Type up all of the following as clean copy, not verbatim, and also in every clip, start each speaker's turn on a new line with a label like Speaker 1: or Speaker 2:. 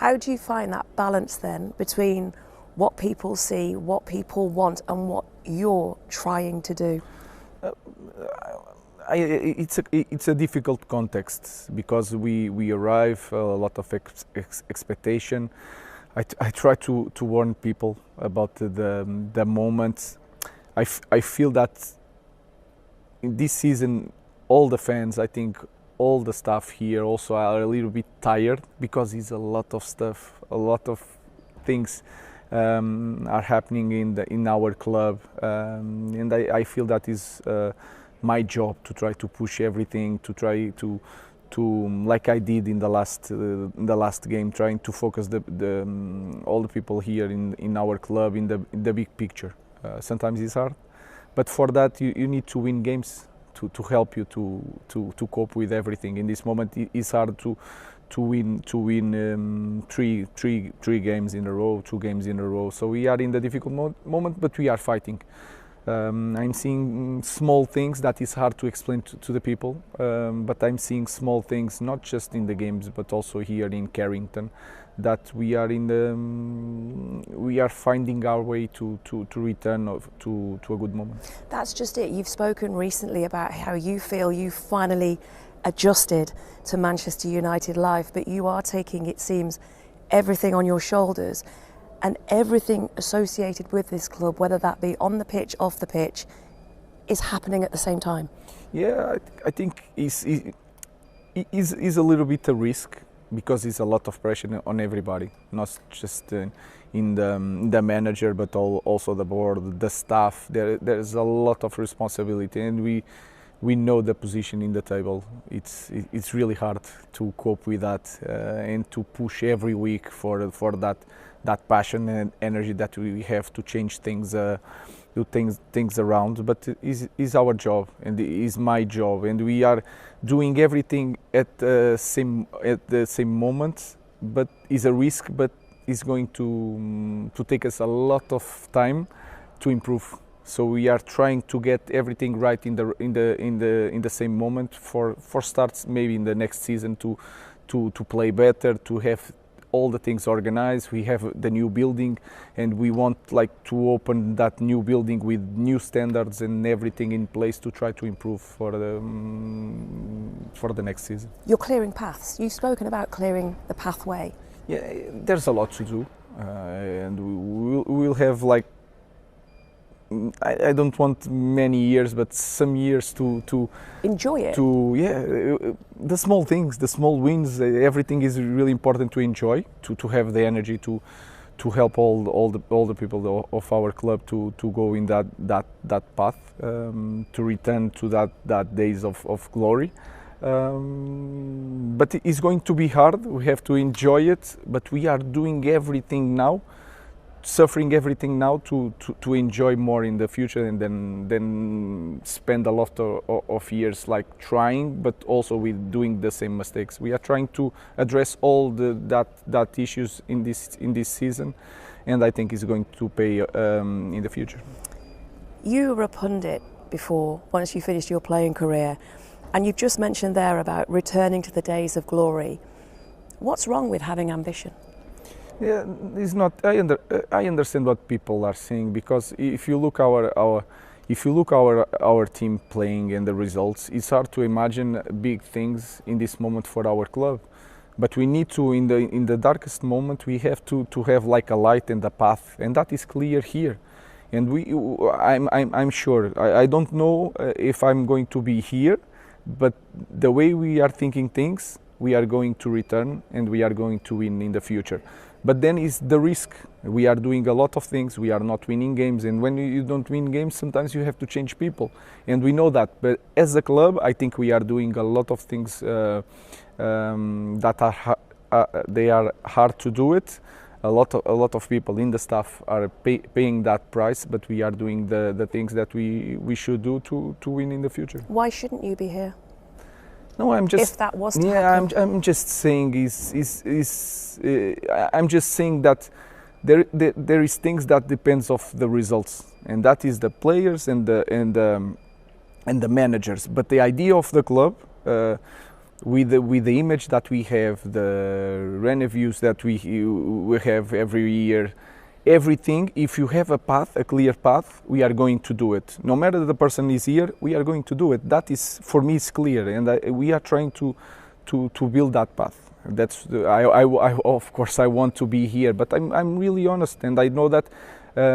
Speaker 1: How do you find that balance then between what people see, what people want, and what you're trying to do?
Speaker 2: It's a difficult context because we arrive a lot of expectation. I try to warn people about the moments. I feel that in this season, all the fans, I think all the staff here also are a little bit tired because it's a lot of stuff, a lot of things are happening in our club, and I feel that is my job to try to push everything, to try to like I did in the last game, trying to focus all the people here in our club in the big picture. Sometimes it's hard, but for that you need to win games to help you to cope with everything. In this moment, it's hard to win three games in a row, 2 games in a row. So we are in the difficult moment, but we are fighting. I'm seeing small things that is hard to explain to the people, but I'm seeing small things not just in the games but also here in Carrington, that we are finding our way to return to a good moment.
Speaker 1: That's just it. You've spoken recently about how you feel you finally adjusted to Manchester United life, but you are taking, it seems, everything on your shoulders. And everything associated with this club, whether that be on the pitch, off the pitch, is happening at the same time.
Speaker 2: Yeah, I think it's a little bit a risk because it's a lot of pressure on everybody, not just in the manager, but also the board, the staff. There's a lot of responsibility, and we know the position in the table. It's really hard to cope with that and to push every week for that passion and energy that we have to change things, do things around. But it's our job and it's my job, and we are doing everything at the same moment. But it's a risk, but it's going to take us a lot of time to improve. So we are trying to get everything right in the same moment for starts maybe in the next season to play better, to have all the things organized. We have the new building, and we want to open that new building with new standards and everything in place to try to improve for the next season.
Speaker 1: You're clearing paths. You've spoken about clearing the pathway.
Speaker 2: Yeah, there's a lot to do, and we will have I don't want many years, but some years to
Speaker 1: enjoy it.
Speaker 2: The small things, the small wins, everything is really important to enjoy. To have the energy to help all the people of our club to go in that path, to return to that days of glory. But it's going to be hard. We have to enjoy it, but we are doing everything now. Suffering everything now to enjoy more in the future, and then spend a lot of years trying, but also with doing the same mistakes. We are trying to address all that issues in this season, and I think it's going to pay in the future.
Speaker 1: You were a pundit before, once you finished your playing career, and you've just mentioned there about returning to the days of glory. What's wrong with having ambition?
Speaker 2: Yeah, it's not. I understand what people are saying, because if you look our team playing and the results, it's hard to imagine big things in this moment for our club. But we need to, in the darkest moment, we have to have a light and a path, and that is clear here. And I'm sure. I don't know if I'm going to be here, but the way we are thinking things, we are going to return and we are going to win in the future. But then is the risk. We are doing a lot of things, we are not winning games, and when you don't win games, sometimes you have to change people, and we know that. But as a club, I think we are doing a lot of things that they are hard to do it. A lot of people in the staff are paying that price, but we are doing the things that we should do to win in the future.
Speaker 1: Why shouldn't you be here?
Speaker 2: No, I'm just.
Speaker 1: If that was to happen.
Speaker 2: I'm just saying I'm just saying that there is things that depends of the results, and that is the players and the managers. But the idea of the club, with the image that we have, the reviews that we have every year, everything, if you have a path, a clear path, we are going to do it. No matter the person is here, we are going to do it. That is, for me, is clear, and we are trying to build that path. That's of course I want to be here, but I'm really honest, and I know that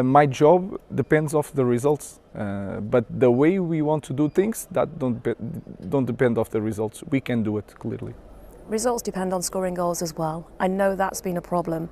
Speaker 2: my job depends off the results. But the way we want to do things, that don't depend off the results. We can do it clearly.
Speaker 1: Results depend on scoring goals as well. I know that's been a problem.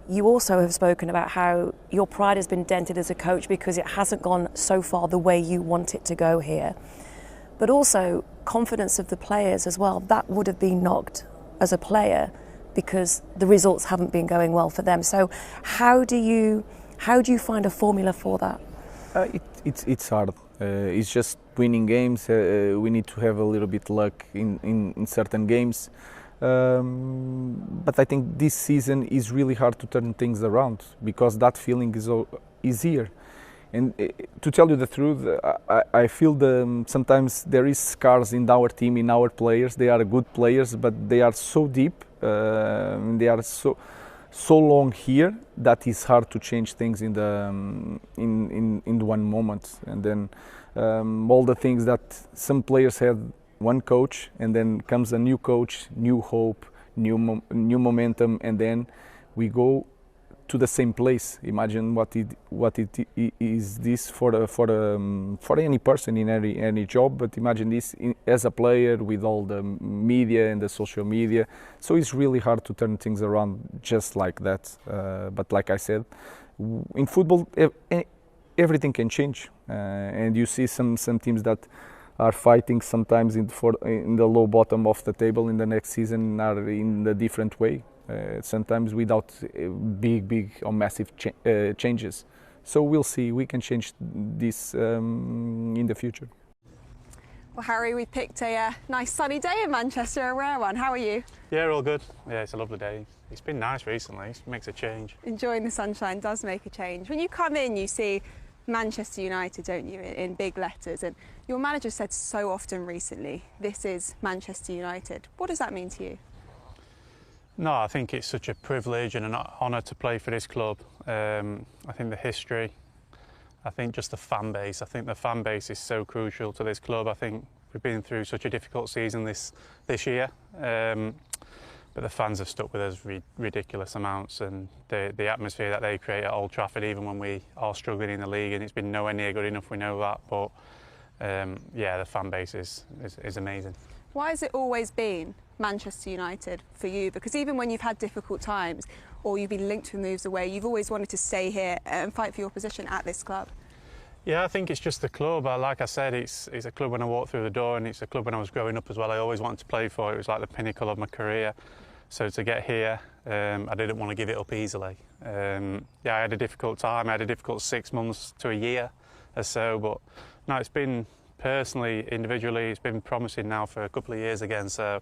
Speaker 1: You also have spoken about how your pride has been dented as a coach because it hasn't gone so far the way you want it to go here. But also confidence of the players as well. That would have been knocked as a player because the results haven't been going well for them. So how do you find a formula for that?
Speaker 2: It's hard. It's just winning games. We need to have a little bit luck in certain games. But I think this season is really hard to turn things around because that feeling is here. And to tell you the truth, I feel sometimes there is scars in our team, in our players. They are good players, but they are so deep. They are so long here that it's hard to change things in one moment. And then all the things that some players have one coach, and then comes a new coach, new hope, new momentum, and then we go to the same place. Imagine what it is this for any person in any job, but imagine this as a player with all the media and the social media. So it's really hard to turn things around just like that. But like I said, in football everything can change, and you see some teams that are fighting sometimes in the low bottom of the table in the next season are in a different way. Sometimes without big or massive changes. So we'll see. We can change this in the future.
Speaker 3: Well, Harry, we picked a nice sunny day in Manchester, a rare one. How are you?
Speaker 4: Yeah, all good. Yeah, it's a lovely day. It's been nice recently. It makes a change.
Speaker 3: Enjoying the sunshine does make a change. When you come in, you see Manchester United, don't you, in big letters. And your manager said so often recently, this is Manchester United. What does that mean to you?
Speaker 4: No, I think it's such a privilege and an honour to play for this club. I think the history, I think just the fan base. I think the fan base is so crucial to this club. I think we've been through such a difficult season this year, but the fans have stuck with us ridiculous amounts, and the atmosphere that they create at Old Trafford, even when we are struggling in the league, and it's been nowhere near good enough, we know that. But yeah, the fan base is amazing.
Speaker 3: Why has it always been Manchester United for you? Because even when you've had difficult times or you've been linked with moves away, you've always wanted to stay here and fight for your position at this club.
Speaker 4: Yeah, I think it's just the club. Like I said, it's a club when I walked through the door, and it's a club when I was growing up as well. I always wanted to play for. It was like the pinnacle of my career. So to get here, I didn't want to give it up easily. Yeah, I had a difficult time. I had a difficult 6 months to a year or so, but no, it's been personally, individually, it's been promising now for a couple of years again. So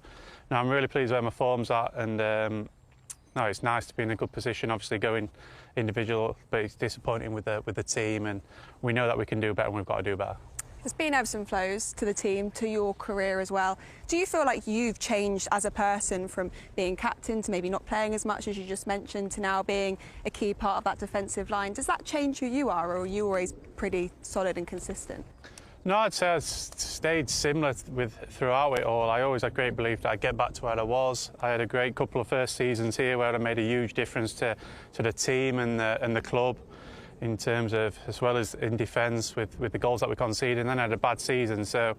Speaker 4: no, I'm really pleased where my form's at, and no, it's nice to be in a good position. Obviously going individual, but it's disappointing with the team, and we know that we can do better and we've got to do better.
Speaker 3: There's been ebbs and flows to the team, to your career as well. Do you feel like you've changed as a person from being captain to maybe not playing as much as you just mentioned to now being a key part of that defensive line? Does that change who you are, or are you always pretty solid and consistent?
Speaker 4: No, I'd say I've stayed similar throughout it all. I always had great belief that I'd get back to where I was. I had a great couple of first seasons here where I made a huge difference to the team and the club, in terms of, as well as in defence with the goals that we conceded. And then I had a bad season, so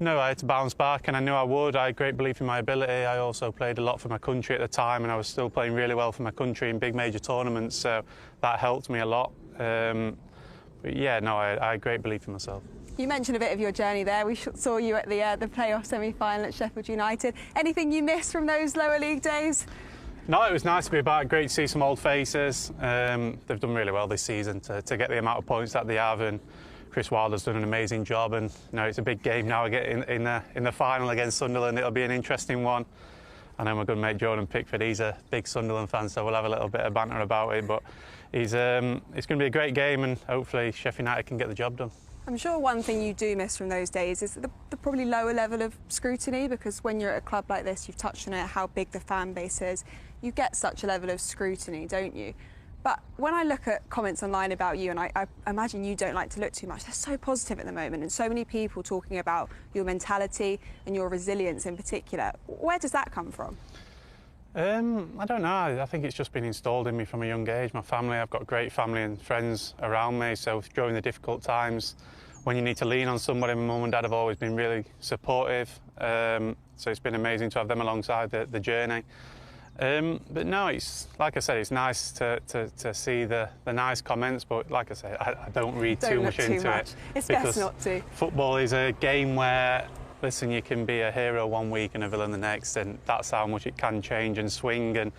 Speaker 4: no, I had to bounce back, and I knew I would. I had great belief in my ability. I also played a lot for my country at the time, and I was still playing really well for my country in big major tournaments, so that helped me a lot. But yeah, no, I had great belief in myself.
Speaker 3: You mentioned a bit of your journey there. We saw you at the playoff semi-final at Sheffield United. Anything you missed from those lower league days?
Speaker 4: No, it was nice to be back. Great to see some old faces. They've done really well this season to get the amount of points that they have, and Chris Wilder's done an amazing job. And you know, it's a big game now. In the final against Sunderland, it'll be an interesting one. I know my good mate Jordan Pickford, he's a big Sunderland fan, so we'll have a little bit of banter about it. But it's going to be a great game, and hopefully Sheffield United can get the job done.
Speaker 3: I'm sure one thing you do miss from those days is the probably lower level of scrutiny, because when you're at a club like this, you've touched on it, how big the fan base is, you get such a level of scrutiny, don't you? But when I look at comments online about you, and I imagine you don't like to look too much, they're so positive at the moment, and so many people talking about your mentality and your resilience in particular. Where does that come from?
Speaker 4: I don't know. I think it's just been installed in me from a young age. My family, I've got great family and friends around me, so during the difficult times, when you need to lean on somebody, my mum and dad have always been really supportive, so it's been amazing to have them alongside the journey. But no, it's like I said, it's nice to see the nice comments, but like I say, I don't read too much into it.
Speaker 3: It's best not to.
Speaker 4: Football is a game where, listen, you can be a hero one week and a villain the next, and that's how much it can change and swing. And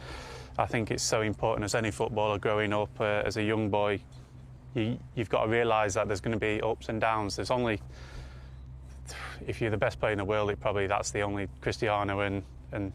Speaker 4: I think it's so important as any footballer growing up as a young boy, you've got to realise that there's going to be ups and downs. There's only, if you're the best player in the world, that's the only Cristiano and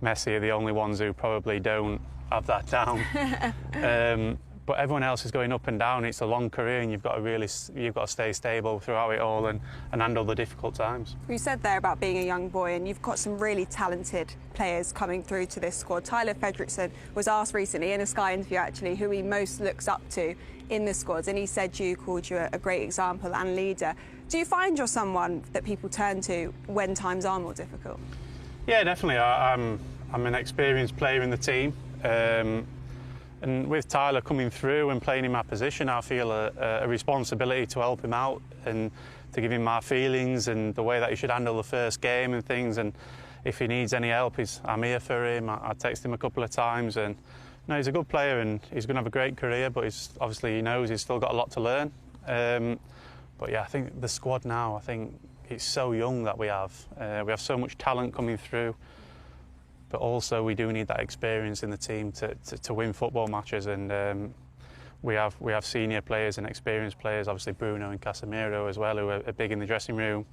Speaker 4: Messi are the only ones who probably don't have that down. But everyone else is going up and down. It's a long career, and you've got to stay stable throughout it all and handle the difficult times.
Speaker 3: You said there about being a young boy, and you've got some really talented players coming through to this squad. Tyler Fredrickson was asked recently in a Sky interview, actually, who he most looks up to in the squads, and he said you called you a great example and leader. Do you find you're someone that people turn to when times are more difficult?
Speaker 4: Yeah, definitely. I'm an experienced player in the team. And with Tyler coming through and playing in my position, I feel a responsibility to help him out and to give him my feelings and the way that he should handle the first game and things. And if he needs any help, I'm here for him. I text him a couple of times, and no, he's a good player and he's going to have a great career. But obviously he knows he's still got a lot to learn. But yeah, I think the squad now, I think it's so young that we have so much talent coming through. But also we do need that experience in the team to win football matches, and we have senior players and experienced players, obviously Bruno and Casemiro as well, who are big in the dressing room,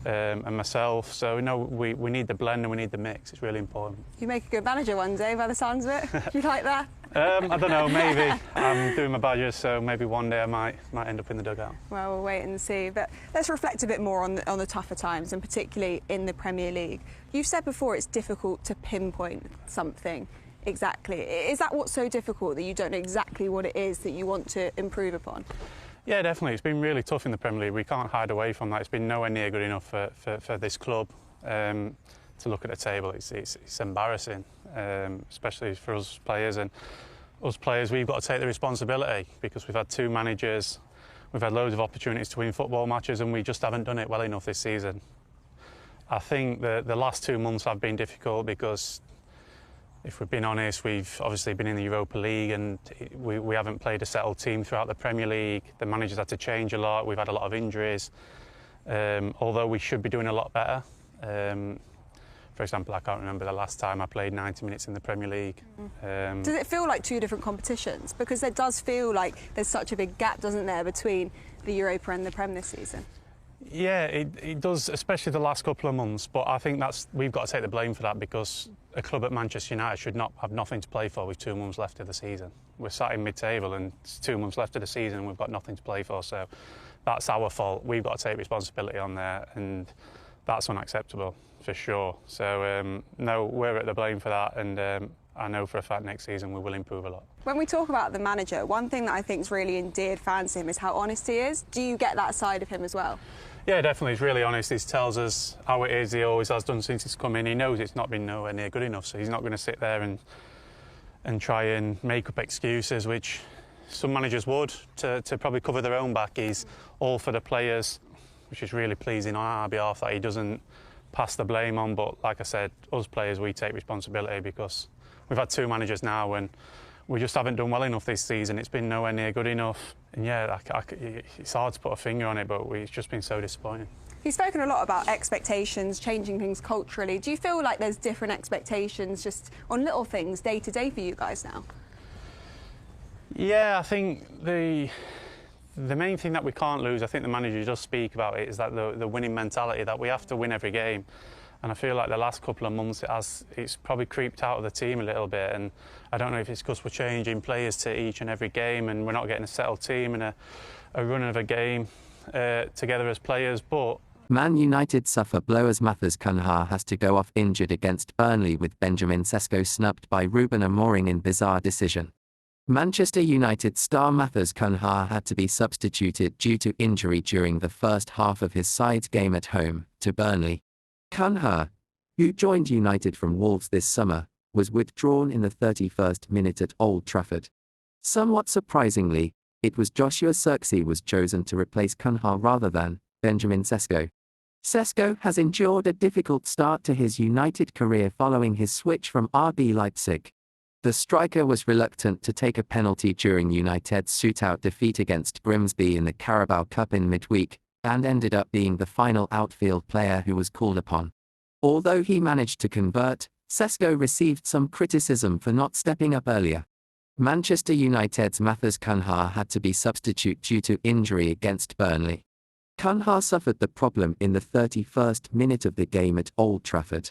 Speaker 4: and myself. So we need the blend and we need the mix. It's really important.
Speaker 3: You make a good manager one day, by the sounds of it. Do you like that?
Speaker 4: I don't know, maybe. I'm doing my Badgers, so maybe one day I might end up in the dugout.
Speaker 3: Well, we'll wait and see. But let's reflect a bit more on the tougher times, and particularly in the Premier League. You've said before it's difficult to pinpoint something exactly. Is that what's so difficult, that you don't know exactly what it is that you want to improve upon?
Speaker 4: Yeah, definitely. It's been really tough in the Premier League. We can't hide away from that. It's been nowhere near good enough for this club. To look at the table, it's embarrassing, especially for us players. And us players, we've got to take the responsibility, because we've had two managers, we've had loads of opportunities to win football matches, and we just haven't done it well enough this season. I think the last 2 months have been difficult because, if we've been honest, we've obviously been in the Europa League and we haven't played a settled team throughout the Premier League. The managers had to change a lot. We've had a lot of injuries, although we should be doing a lot better. For example, I can't remember the last time I played 90 minutes in the Premier League.
Speaker 3: Does it feel like two different competitions? Because it does feel like there's such a big gap, doesn't there, between the Europa and the Prem this season?
Speaker 4: Yeah, it does, especially the last couple of months. But I think we've got to take the blame for that, because a club at Manchester United should not have nothing to play for with 2 months left of the season. We're sat in mid-table and it's 2 months left of the season and we've got nothing to play for. So that's our fault. We've got to take responsibility on there, and that's unacceptable for sure. So no, we're at the blame for that, and I know for a fact next season we will improve a lot.
Speaker 3: When we talk about the manager, one thing that I think's really endeared fans to him is how honest he is. Do you get that side of him as well?
Speaker 4: Yeah, definitely. He's really honest. He tells us how it is. He always has done since he's come in. He knows it's not been nowhere near good enough, so he's not going to sit there and try and make up excuses, which some managers would, to probably cover their own back. He's all for the players, which is really pleasing on our behalf that he doesn't pass the blame on. But like I said, us players, we take responsibility, because we've had two managers now and we just haven't done well enough this season. It's been nowhere near good enough. And yeah, it's hard to put a finger on it, but it's just been so disappointing.
Speaker 3: He's spoken a lot about expectations, changing things culturally. Do you feel like there's different expectations just on little things day to day for you guys now?
Speaker 4: Yeah, I think the main thing that we can't lose, I think the manager does speak about it, is that the winning mentality, that we have to win every game. And I feel like the last couple of months it's probably creeped out of the team a little bit, and I don't know if it's because we're changing players to each and every game and we're not getting a settled team and a run of a game. together as players, but
Speaker 5: Man United suffer blow as Matheus Cunha has to go off injured against Burnley, with Benjamin Sesko snubbed by Rúben Amorim in bizarre decision. Manchester United star Matheus Cunha had to be substituted due to injury during the first half of his side's game at home to Burnley. Cunha, who joined United from Wolves this summer, was withdrawn in the 31st minute at Old Trafford. Somewhat surprisingly, it was Joshua Zirkzee was chosen to replace Cunha rather than Benjamin Sesko. Sesko has endured a difficult start to his United career following his switch from RB Leipzig. The striker was reluctant to take a penalty during United's shootout defeat against Grimsby in the Carabao Cup in midweek, and ended up being the final outfield player who was called upon. Although he managed to convert, Sesko received some criticism for not stepping up earlier. Manchester United's Matheus Cunha had to be substituted due to injury against Burnley. Cunha suffered the problem in the 31st minute of the game at Old Trafford.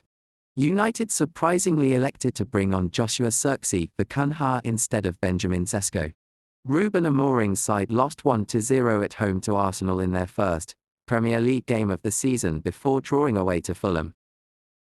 Speaker 5: United surprisingly elected to bring on Joshua Zirkzee for Cunha instead of Benjamin Sesko. Rúben Amorim's side lost 1-0 at home to Arsenal in their first Premier League game of the season before drawing away to Fulham.